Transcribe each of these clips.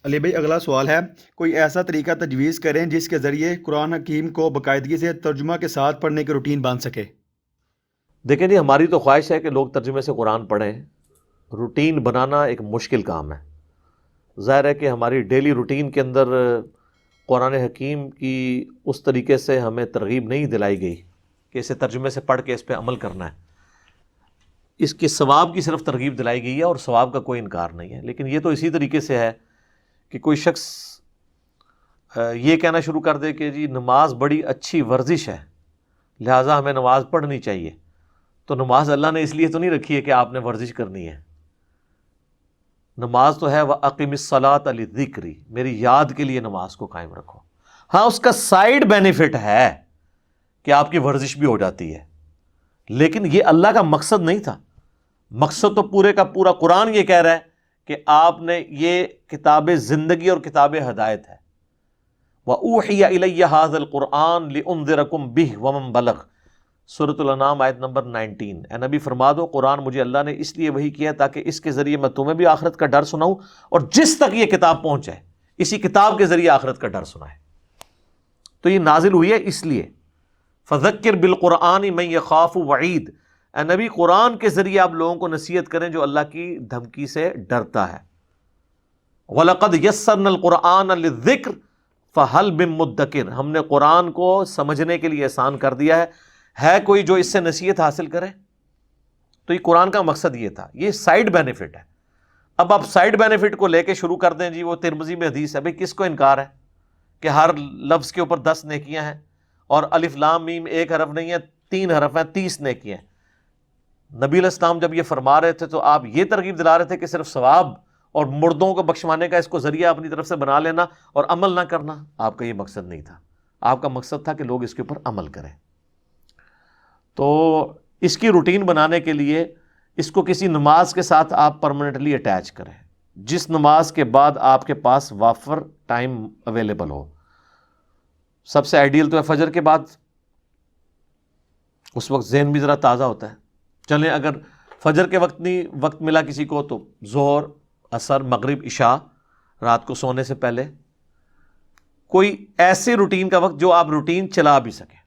علی بھائی اگلا سوال ہے، کوئی ایسا طریقہ تجویز کریں جس کے ذریعے قرآن حکیم کو باقاعدگی سے ترجمہ کے ساتھ پڑھنے کی روٹین بن سکے؟ دیکھیں جی، ہماری تو خواہش ہے کہ لوگ ترجمے سے قرآن پڑھیں. روٹین بنانا ایک مشکل کام ہے. ظاہر ہے کہ ہماری ڈیلی روٹین کے اندر قرآن حکیم کی اس طریقے سے ہمیں ترغیب نہیں دلائی گئی کہ اسے ترجمے سے پڑھ کے اس پہ عمل کرنا ہے. اس کے ثواب کی صرف ترغیب دلائی گئی ہے اور ثواب کا کوئی انکار نہیں ہے. لیکن یہ تو اسی طریقے سے ہے کہ کوئی شخص یہ کہنا شروع کر دے کہ جی نماز بڑی اچھی ورزش ہے لہٰذا ہمیں نماز پڑھنی چاہیے. تو نماز اللہ نے اس لیے تو نہیں رکھی ہے کہ آپ نے ورزش کرنی ہے. نماز تو ہے وَأَقِمِ الصَّلَاةَ لِلذِّكْرِ، میری یاد کے لیے نماز کو قائم رکھو. ہاں اس کا سائیڈ بینیفٹ ہے کہ آپ کی ورزش بھی ہو جاتی ہے، لیکن یہ اللہ کا مقصد نہیں تھا. مقصد تو پورے کا پورا قرآن یہ کہہ رہا ہے کہ آپ نے یہ کتاب زندگی اور کتاب ہدایت ہے. وَأُوحِيَ إِلَيَّ هَذَا الْقُرْآنُ لِأُنذِرَكُم بِهِ وَمَن بَلَغَ، سورۃ الانعام آیت نمبر 19. اے نبی فرما دو قرآن مجھے اللہ نے اس لیے وحی کیا تاکہ اس کے ذریعے میں تمہیں بھی آخرت کا ڈر سناؤں اور جس تک یہ کتاب پہنچے اسی کتاب کے ذریعے آخرت کا ڈر سنائے. تو یہ نازل ہوئی ہے اس لیے. فذکر بالقرآن من یخاف وعید، اے نبی قرآن کے ذریعے آپ لوگوں کو نصیحت کریں جو اللہ کی دھمکی سے ڈرتا ہے. وَلَقَدْ يَسَّرْنَا الْقُرْآنَ لِلذِّكْرِ فَهَلْ مِن مُدَّكِرٍ، ہم نے قرآن کو سمجھنے کے لیے آسان کر دیا ہے کوئی جو اس سے نصیحت حاصل کرے؟ تو یہ قرآن کا مقصد یہ تھا. یہ سائیڈ بینیفٹ ہے. اب آپ سائیڈ بینیفٹ کو لے کے شروع کر دیں جی وہ ترمذی میں حدیث ہے. بھئی کس کو انکار ہے کہ ہر لفظ کے اوپر 10 نیکیاں ہیں اور الف لام میم ایک حرف نہیں ہے 3 حرف ہیں 30 نیکیاں ہیں. نبی علیہ السلام جب یہ فرما رہے تھے تو آپ یہ ترغیب دلا رہے تھے کہ صرف ثواب اور مردوں کو بخشوانے کا اس کو ذریعہ اپنی طرف سے بنا لینا اور عمل نہ کرنا. آپ کا یہ مقصد نہیں تھا. آپ کا مقصد تھا کہ لوگ اس کے اوپر عمل کریں. تو اس کی روٹین بنانے کے لیے اس کو کسی نماز کے ساتھ آپ پرماننٹلی اٹیچ کریں جس نماز کے بعد آپ کے پاس وافر ٹائم اویلیبل ہو. سب سے آئیڈیل تو ہے فجر کے بعد، اس وقت ذہن بھی ذرا تازہ ہوتا ہے. چلیں اگر فجر کے وقت نہیں وقت ملا کسی کو تو ظہر، عصر، مغرب، عشاء، رات کو سونے سے پہلے کوئی ایسے روٹین کا وقت جو آپ روٹین چلا بھی سکیں.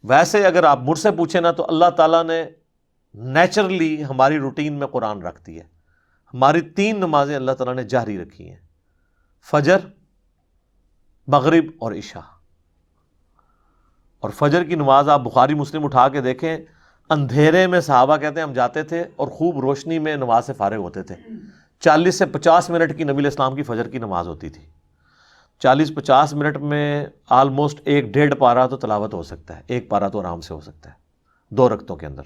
ویسے اگر آپ مجھ سے پوچھیں نا تو اللہ تعالیٰ نے نیچرلی ہماری روٹین میں قرآن رکھ دی ہے. ہماری 3 نمازیں اللہ تعالیٰ نے جہری رکھی ہیں، فجر، مغرب اور عشاء. اور فجر کی نماز آپ بخاری مسلم اٹھا کے دیکھیں، اندھیرے میں صحابہ کہتے ہیں ہم جاتے تھے اور خوب روشنی میں نماز سے فارغ ہوتے تھے. 40 سے 50 منٹ کی نبی علیہ السلام کی فجر کی نماز ہوتی تھی. 40-50 منٹ میں آلموسٹ 1-1.5 پارہ تو تلاوت ہو سکتا ہے، 1 پارہ تو آرام سے ہو سکتا ہے 2 رکعتوں کے اندر.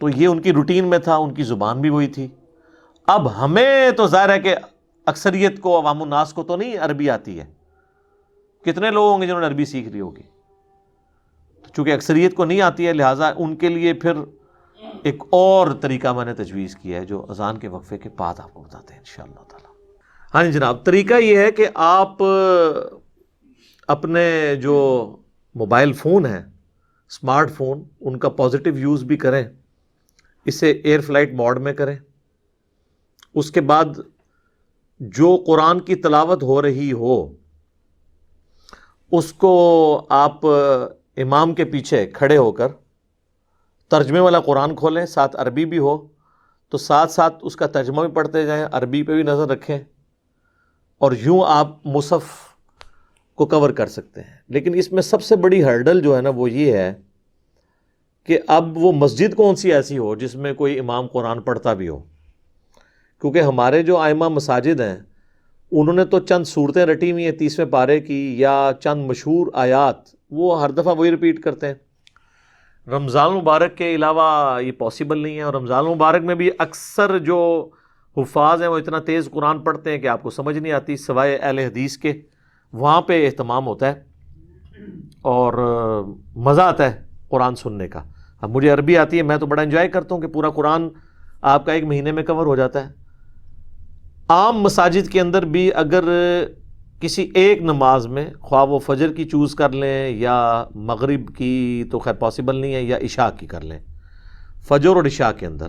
تو یہ ان کی روٹین میں تھا، ان کی زبان بھی وہی تھی. اب ہمیں تو ظاہر ہے کہ اکثریت کو، عوام الناس کو تو نہیں عربی آتی ہے. کتنے لوگ ہوں گے جنہوں نے عربی سیکھ لی ہوگی؟ تو چونکہ اکثریت کو نہیں آتی ہے لہٰذا ان کے لیے پھر ایک اور طریقہ میں نے تجویز کیا ہے جو اذان کے وقفے کے بعد آپ کو بتاتے ہیں انشاءاللہ تعالی. ہاں جی جناب، طریقہ یہ ہے کہ آپ اپنے جو موبائل فون ہیں، اسمارٹ فون، ان کا پازیٹیو یوز بھی کریں. اسے ایئر فلائٹ موڈ میں کریں. اس کے بعد جو قرآن کی تلاوت ہو رہی ہو اس کو آپ امام کے پیچھے کھڑے ہو کر ترجمے والا قرآن کھولیں، ساتھ عربی بھی ہو تو ساتھ ساتھ اس کا ترجمہ بھی پڑھتے جائیں، عربی پہ بھی نظر رکھیں اور یوں آپ مصحف کو کور کر سکتے ہیں. لیکن اس میں سب سے بڑی ہرڈل جو ہے نا وہ یہ ہے کہ اب وہ مسجد کون سی ایسی ہو جس میں کوئی امام قرآن پڑھتا بھی ہو. کیونکہ ہمارے جو ائمہ مساجد ہیں انہوں نے تو چند صورتیں رٹی ہوئی ہیں 30ویں پارے کی یا چند مشہور آیات، وہ ہر دفعہ وہی ریپیٹ کرتے ہیں. رمضان المبارک کے علاوہ یہ پاسبل نہیں ہے. اور رمضان المبارک میں بھی اکثر جو حفاظ ہیں وہ اتنا تیز قرآن پڑھتے ہیں کہ آپ کو سمجھ نہیں آتی سوائے اہل حدیث کے. وہاں پہ اہتمام ہوتا ہے اور مزہ آتا ہے قرآن سننے کا. اب مجھے عربی آتی ہے، میں تو بڑا انجوائے کرتا ہوں کہ پورا قرآن آپ کا 1 مہینے میں کور ہو جاتا ہے. عام مساجد کے اندر بھی اگر کسی ایک نماز میں، خواہ وہ فجر کی چوز کر لیں یا مغرب کی تو خیر پاسبل نہیں ہے، یا عشاء کی کر لیں، فجر اور عشاء کے اندر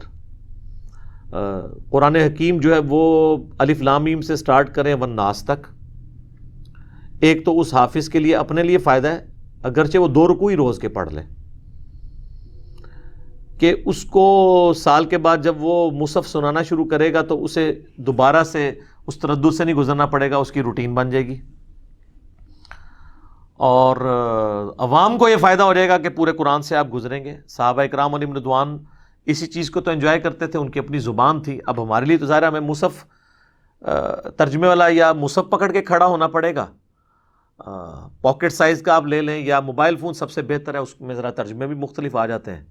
قرآن حکیم جو ہے وہ الف لام میم سے سٹارٹ کریں والناس تک، ایک تو اس حافظ کے لیے اپنے لیے فائدہ ہے، اگرچہ وہ 2 رکوع ہی روز کے پڑھ لے، کہ اس کو سال کے بعد جب وہ مصحف سنانا شروع کرے گا تو اسے دوبارہ سے اس تردد سے نہیں گزرنا پڑے گا، اس کی روٹین بن جائے گی۔ اور عوام کو یہ فائدہ ہو جائے گا کہ پورے قرآن سے آپ گزریں گے۔ صحابہ اکرام علیہم رضوان اسی چیز کو تو انجوائے کرتے تھے، ان کی اپنی زبان تھی۔ اب ہمارے لیے تو ظاہر ہے ہمیں مصحف ترجمے والا یا مصحف پکڑ کے کھڑا ہونا پڑے گا۔ پاکٹ سائز کا آپ لے لیں یا موبائل فون سب سے بہتر ہے، اس میں ذرا ترجمے بھی مختلف آ جاتے ہیں۔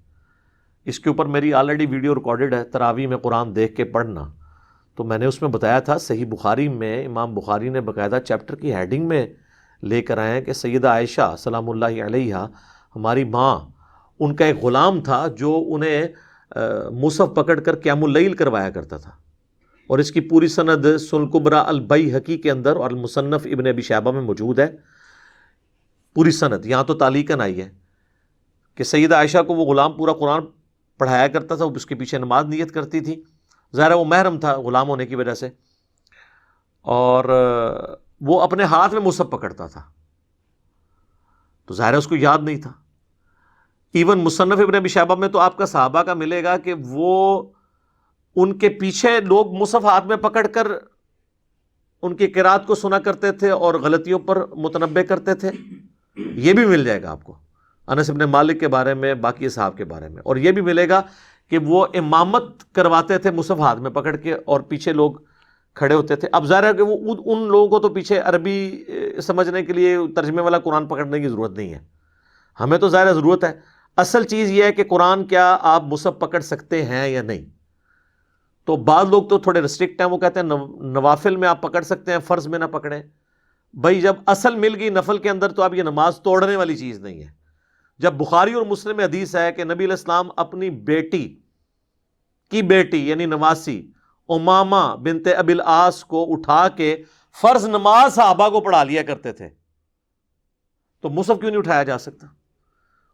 اس کے اوپر میری آلریڈی ویڈیو ریکارڈڈ ہے، تراویح میں قرآن دیکھ کے پڑھنا، تو میں نے اس میں بتایا تھا صحیح بخاری میں امام بخاری نے باقاعدہ چیپٹر کی ہیڈنگ میں لے کر آئے ہیں کہ سیدہ عائشہ سلام اللہ علیہا ہماری ماں، ان کا ایک غلام تھا جو انہیں مصحف پکڑ کر قیام اللیل کروایا کرتا تھا، اور اس کی پوری سند سنن کبریٰ البیہقی کے اندر اور المصنف ابن ابی شیبہ میں موجود ہے، پوری سند۔ یہاں تو تعلیقاً آئی ہے کہ سیدہ عائشہ کو وہ غلام پورا قرآن پڑھایا کرتا تھا، اس کے پیچھے نماز نیت کرتی تھی، ظاہر ہے وہ محرم تھا غلام ہونے کی وجہ سے، اور وہ اپنے ہاتھ میں مصحف پکڑتا تھا، تو ظاہر ہے اس کو یاد نہیں تھا۔ ایون مصنف ابن ابی شیبہ میں تو آپ کا صحابہ کا ملے گا کہ وہ ان کے پیچھے لوگ مصحف ہاتھ میں پکڑ کر ان کی قرات کو سنا کرتے تھے اور غلطیوں پر متنبہ کرتے تھے، یہ بھی مل جائے گا آپ کو انس بن مالک کے بارے میں، باقی اصحاب کے بارے میں۔ اور یہ بھی ملے گا کہ وہ امامت کرواتے تھے مصحف ہاتھ میں پکڑ کے، اور پیچھے لوگ کھڑے ہوتے تھے۔ اب ظاہر ہے کہ وہ ان لوگوں کو تو پیچھے عربی سمجھنے کے لیے ترجمے والا قرآن پکڑنے کی ضرورت نہیں ہے، ہمیں تو ظاہر ضرورت ہے۔ اصل چیز یہ ہے کہ قرآن کیا آپ مصحف پکڑ سکتے ہیں یا نہیں۔ تو بعض لوگ تو تھوڑے ریسٹرکٹ ہیں، وہ کہتے ہیں نوافل میں آپ پکڑ سکتے ہیں، فرض میں نہ پکڑیں۔ بھائی جب اصل مل گئی نفل کے اندر تو اب یہ نماز توڑنے والی چیز نہیں ہے۔ جب بخاری اور مسلم میں حدیث ہے کہ نبی علیہ السلام اپنی بیٹی کی بیٹی یعنی نواسی امامہ بنت ابی العاص کو اٹھا کے فرض نماز صحابہ کو پڑھا لیا کرتے تھے، تو مصحف کیوں نہیں اٹھایا جا سکتا؟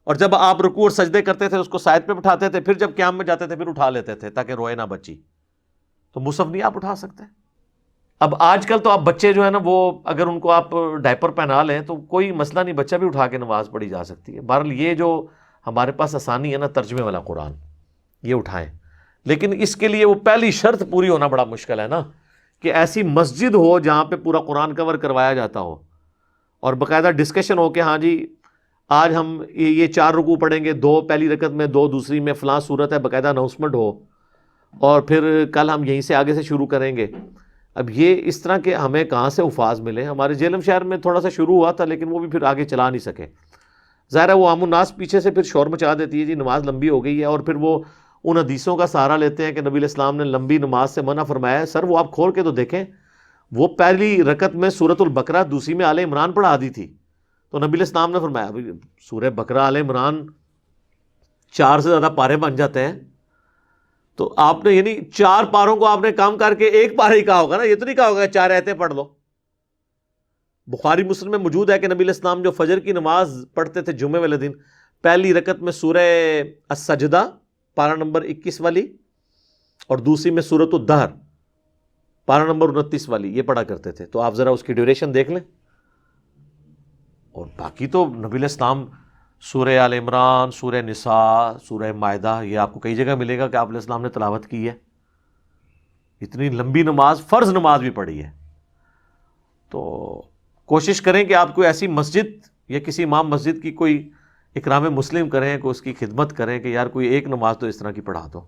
اور جب آپ رکوع اور سجدے کرتے تھے اس کو سائد پہ بٹھاتے تھے، پھر جب قیام میں جاتے تھے پھر اٹھا لیتے تھے تاکہ روئے نہ بچی، تو مصحف نہیں آپ اٹھا سکتے؟ اب آج کل تو آپ بچے جو ہے نا، وہ اگر ان کو آپ ڈائپر پہنا لیں تو کوئی مسئلہ نہیں، بچہ بھی اٹھا کے نماز پڑھی جا سکتی ہے۔ بہرحال یہ جو ہمارے پاس آسانی ہے نا ترجمے والا قرآن، یہ اٹھائیں، لیکن اس کے لیے وہ پہلی شرط پوری ہونا بڑا مشکل ہے نا، کہ ایسی مسجد ہو جہاں پہ پورا قرآن کور کروایا جاتا ہو، اور باقاعدہ ڈسکشن ہو کہ ہاں جی آج ہم یہ 4 رکوع پڑھیں گے، 2 پہلی رکعت میں، 2 دوسری میں، فلاں صورت ہے، باقاعدہ اناؤنسمنٹ ہو، اور پھر کل ہم یہیں سے آگے سے شروع کریں گے۔ اب یہ اس طرح کے ہمیں کہاں سے الفاظ ملے؟ ہمارے جہلم شہر میں تھوڑا سا شروع ہوا تھا، لیکن وہ بھی پھر آگے چلا نہیں سکے۔ ظاہر ہے وہ عام الناس پیچھے سے پھر شور مچا دیتی ہے، جی نماز لمبی ہو گئی ہے، اور پھر وہ ان حدیثوں کا سہارا لیتے ہیں کہ نبی علیہ السلام نے لمبی نماز سے منع فرمایا ہے۔ سر وہ آپ کھول کے تو دیکھیں، وہ پہلی رکعت میں سورۃ البقرہ، دوسری میں آل عمران پڑھا دی تھی، تو نبی علیہ السلام نے فرمایا سورہ بقرہ آل عمران 4 سے زیادہ پارے بن جاتے ہیں، تو آپ نے یعنی 4 پاروں کو آپ نے کام کر کے 1 پارے ہی کہا ہوگا نا، یہ تو نہیں کہا ہوگا 4 آیتیں پڑھ لو۔ بخاری مسلم میں موجود ہے کہ نبی علیہ السلام جو فجر کی نماز پڑھتے تھے جمعے والے دن، پہلی رکعت میں سورہ السجدہ پارہ نمبر 21 والی، اور دوسری میں سورۃ الدہر پارہ نمبر 29 والی، یہ پڑھا کرتے تھے۔ تو آپ ذرا اس کی ڈیوریشن دیکھ لیں، اور باقی تو نبی علیہ السلام سورہ آل عمران، سورہ نساء، سورہ مائدہ، یہ آپ کو کئی جگہ ملے گا کہ آپ علیہ السلام نے تلاوت کی ہے۔ اتنی لمبی نماز، فرض نماز بھی پڑھی ہے۔ تو کوشش کریں کہ آپ کوئی ایسی مسجد یا کسی امام مسجد کی کوئی اکرام مسلم کریں، کوئی اس کی خدمت کریں کہ یار کوئی ایک نماز تو اس طرح کی پڑھا دو۔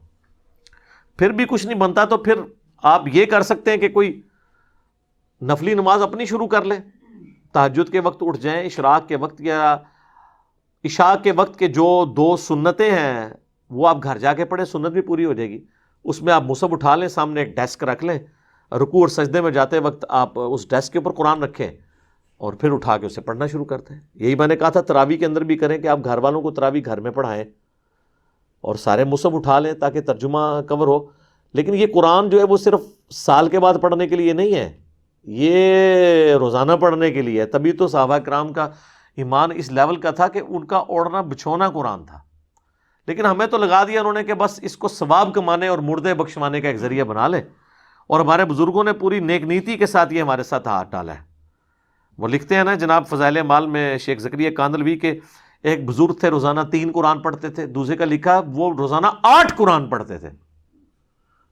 پھر بھی کچھ نہیں بنتا تو پھر آپ یہ کر سکتے ہیں کہ کوئی نفلی نماز اپنی شروع کر لیں، تہجد کے وقت اٹھ جائیں، اشراق کے وقت یا عشاء کے وقت کے جو 2 سنتیں ہیں وہ آپ گھر جا کے پڑھیں، سنت بھی پوری ہو جائے گی۔ اس میں آپ مصحف اٹھا لیں، سامنے ایک ڈیسک رکھ لیں، رکوع اور سجدے میں جاتے وقت آپ اس ڈیسک کے اوپر قرآن رکھیں اور پھر اٹھا کے اسے پڑھنا شروع کرتے ہیں۔ یہی میں نے کہا تھا تراویح کے اندر بھی کریں کہ آپ گھر والوں کو تراویح گھر میں پڑھائیں اور سارے مصحف اٹھا لیں تاکہ ترجمہ کور ہو۔ لیکن یہ قرآن جو ہے وہ صرف سال کے بعد پڑھنے کے لیے نہیں ہے، یہ روزانہ پڑھنے کے لیے ہے۔ تبھی تو صحابہ کرام کا ایمان اس لیول کا تھا کہ ان کا اوڑھنا بچھونا قرآن تھا۔ لیکن ہمیں تو لگا دیا انہوں نے کہ بس اس کو ثواب کمانے اور مردے بخشوانے کا ایک ذریعہ بنا لے، اور ہمارے بزرگوں نے پوری نیک نیتی کے ساتھ یہ ہمارے ساتھ ہاتھ ڈالا ہے۔ وہ لکھتے ہیں نا جناب فضائل اعمال میں شیخ زکریا کاندلوی کے، ایک بزرگ تھے روزانہ 3 قرآن پڑھتے تھے، دوسرے کا لکھا وہ روزانہ 8 قرآن پڑھتے تھے۔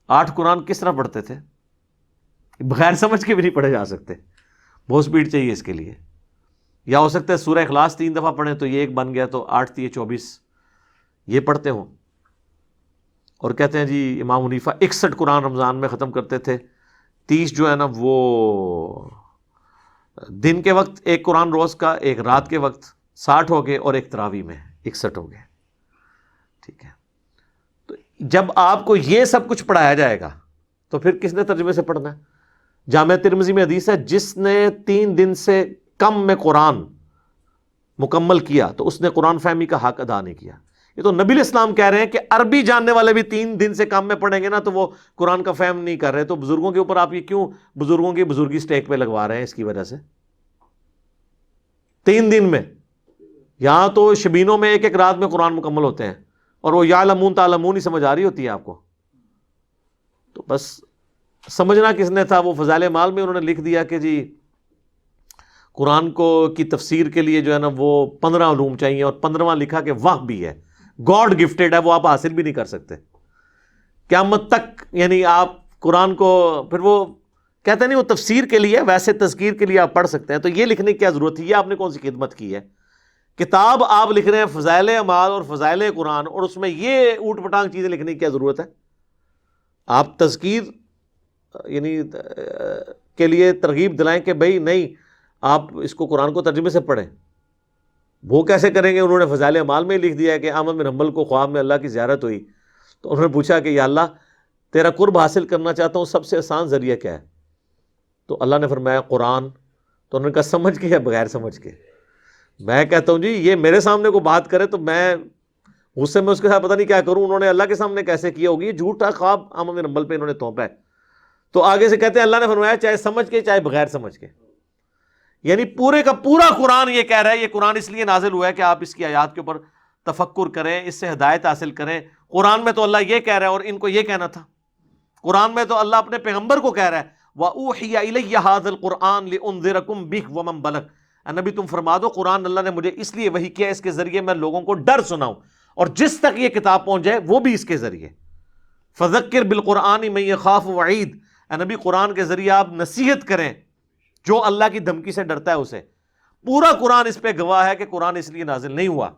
8 قرآن کس طرح پڑھتے تھے؟ بغیر سمجھ کے بھی نہیں پڑھے جا سکتے، بہت سپیڈ چاہیے اس کے لیے۔ یا ہو سکتا ہے سورہ اخلاص 3 دفعہ پڑھیں تو یہ ایک بن گیا، تو 8 × 24 یہ پڑھتے ہوں۔ اور کہتے ہیں جی امام حنیفہ 61 قرآن رمضان میں ختم کرتے تھے، 30 جو ہے نا وہ دن کے وقت 1 قرآن روز کا، 1 رات کے وقت 60 ہو گئے، اور 1 تراویح میں 61 ہو گئے۔ ٹھیک ہے، تو جب آپ کو یہ سب کچھ پڑھایا جائے گا تو پھر کس نے ترجمے سے پڑھنا ہے؟ جامعہ ترمذی میں حدیث ہے، جس نے 3 دن سے کم میں قرآن مکمل کیا تو اس نے قرآن فہمی کا حق ادا نہیں کیا۔ یہ تو نبی علیہ السلام کہہ رہے ہیں کہ عربی جاننے والے بھی 3 دن سے کم میں پڑھیں گے نا تو وہ قرآن کا فہم نہیں کر رہے، تو بزرگوں کے اوپر آپ یہ کیوں بزرگوں کی بزرگی سٹیک پہ لگوا رہے ہیں؟ اس کی وجہ سے 3 دن میں، یہاں تو شبینوں میں 1 رات میں قرآن مکمل ہوتے ہیں، اور وہ یعلمون تعلمون ہی سمجھ آ رہی ہوتی ہے آپ کو۔ تو بس سمجھنا کس نے تھا؟ وہ فضائل اعمال میں انہوں نے لکھ دیا کہ جی قرآن کو کی تفسیر کے لیے جو ہے نا وہ 15 علوم چاہیے، اور 15واں لکھا کہ وہ بھی ہے، گاڈ گفٹڈ ہے، وہ آپ حاصل بھی نہیں کر سکتے قیامت تک۔ یعنی آپ قرآن کو پھر وہ کہتے نہیں وہ تفسیر کے لیے، ویسے تذکیر کے لیے آپ پڑھ سکتے ہیں، تو یہ لکھنے کی کیا ضرورت تھی؟ یہ آپ نے کون سی خدمت کی ہے؟ کتاب آپ لکھ رہے ہیں فضائل اعمال اور فضائل قرآن، اور اس میں یہ اوٹ پٹانگ چیزیں لکھنے کی کیا ضرورت ہے؟ آپ تذکیر یعنی کے لیے ترغیب دلائیں کہ بھئی نہیں آپ اس کو قرآن کو ترجمے سے پڑھیں۔ وہ کیسے کریں گے؟ انہوں نے فضائل اعمال میں لکھ دیا ہے کہ احمد بن حنبل کو خواب میں اللہ کی زیارت ہوئی، تو انہوں نے پوچھا کہ یا اللہ تیرا قرب حاصل کرنا چاہتا ہوں، سب سے آسان ذریعہ کیا ہے؟ تو اللہ نے فرمایا قرآن۔ تو انہوں نے کہا سمجھ کے یا بغیر سمجھ کے؟ میں کہتا ہوں جی یہ میرے سامنے کو بات کرے تو میں غصے میں اس کے ساتھ پتہ نہیں کیا کروں، انہوں نے اللہ کے سامنے کیسے کیا ہوگی؟ یہ جھوٹا خواب احمد بن حنبل پہ انہوں نے تھوپا ہے۔ تو آگے سے کہتے ہیں اللہ نے فرمایا چاہے سمجھ کے چاہے بغیر سمجھ کے، یعنی پورے کا پورا قرآن یہ کہہ رہا ہے یہ قرآن اس لیے نازل ہوا ہے کہ آپ اس کی آیات کے اوپر تفکر کریں، اس سے ہدایت حاصل کریں۔ قرآن میں تو اللہ یہ کہہ رہا ہے اور ان کو یہ کہنا تھا، قرآن میں تو اللہ اپنے پیغمبر کو کہہ رہا ہے وَأُوحِيَ إِلَيَّ هَذَا الْقُرْآنُ لِأُنذِرَكُم بِهِ وَمَن بَلَغَ۔ نبی تم فرما دو قرآن اللہ نے مجھے اس لیے وحی کیا اس کے ذریعے میں لوگوں کو ڈر سناؤں، اور جس تک یہ کتاب پہنچ جائے وہ بھی اس کے ذریعے۔ فَذَكِّرْ بِالْقُرْآنِ مَن يَخَافُ وَعِيدٍ، اے نبی قرآن کے ذریعے آپ نصیحت کریں جو اللہ کی دھمکی سے ڈرتا ہے اسے۔ پورا قرآن اس پہ گواہ ہے کہ قرآن اس لیے نازل نہیں ہوا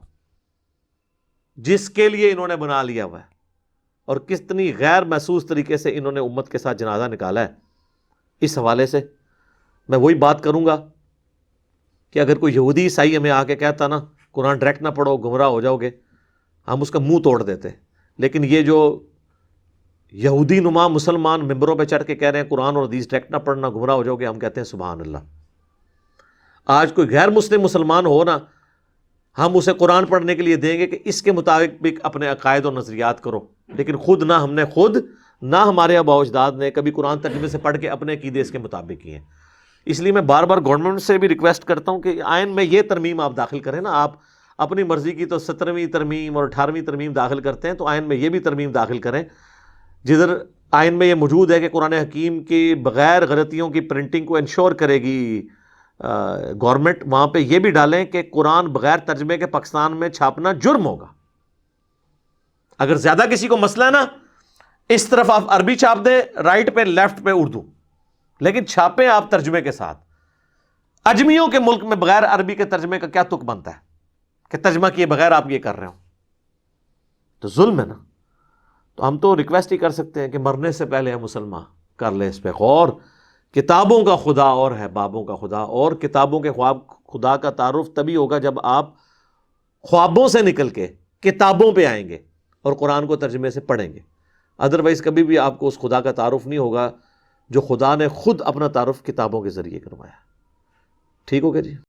جس کے لیے انہوں نے بنا لیا ہوا ہے، اور کتنی غیر محسوس طریقے سے انہوں نے امت کے ساتھ جنازہ نکالا ہے۔ اس حوالے سے میں وہی بات کروں گا کہ اگر کوئی یہودی عیسائی ہمیں آ کے کہتا نا قرآن ڈائریکٹ نہ پڑھو گمراہ ہو جاؤ گے، ہم اس کا منہ توڑ دیتے، لیکن یہ جو یہودی نما مسلمان ممبروں پہ چڑھ کے کہہ رہے ہیں قرآن اور حدیث ڈائریکٹ نہ پڑھنا گمراہ ہو جاؤ گے، ہم کہتے ہیں سبحان اللہ۔ آج کوئی غیر مسلم مسلمان ہو نا، ہم اسے قرآن پڑھنے کے لیے دیں گے کہ اس کے مطابق بھی اپنے عقائد اور نظریات کرو، لیکن خود نہ ہم نے نہ ہمارے آباء و اجداد نے کبھی قرآن ترجمے سے پڑھ کے اپنے عقیدے اس کے مطابق کیے ہیں۔ اس لیے میں بار بار گورنمنٹ سے بھی ریکویسٹ کرتا ہوں کہ آئین میں یہ ترمیم آپ داخل کریں نا، آپ اپنی مرضی کی تو 17ویں ترمیم اور 18ویں ترمیم داخل کرتے ہیں، تو آئین میں یہ بھی ترمیم داخل کریں جدھر آئین میں یہ موجود ہے کہ قرآن حکیم کی بغیر غلطیوں کی پرنٹنگ کو انشور کرے گی گورنمنٹ، وہاں پہ یہ بھی ڈالیں کہ قرآن بغیر ترجمے کے پاکستان میں چھاپنا جرم ہوگا۔ اگر زیادہ کسی کو مسئلہ ہے نا، اس طرف آپ عربی چھاپ دیں، رائٹ پہ لیفٹ پہ اردو، لیکن چھاپیں آپ ترجمے کے ساتھ۔ اجمیوں کے ملک میں بغیر عربی کے ترجمے کا کیا تک بنتا ہے کہ ترجمہ کیے بغیر آپ یہ کر رہے ہو؟ تو ظلم ہے نا۔ تو ہم تو ریکویسٹ ہی کر سکتے ہیں کہ مرنے سے پہلے ہم مسلمان کر لیں اس پہ غور۔ کتابوں کا خدا اور ہے بابوں کا خدا، اور کتابوں کے خواب خدا کا تعارف تبھی ہوگا جب آپ خوابوں سے نکل کے کتابوں پہ آئیں گے اور قرآن کو ترجمے سے پڑھیں گے، ادروائز کبھی بھی آپ کو اس خدا کا تعارف نہیں ہوگا جو خدا نے خود اپنا تعارف کتابوں کے ذریعے کروایا۔ ٹھیک ہو گیا جی؟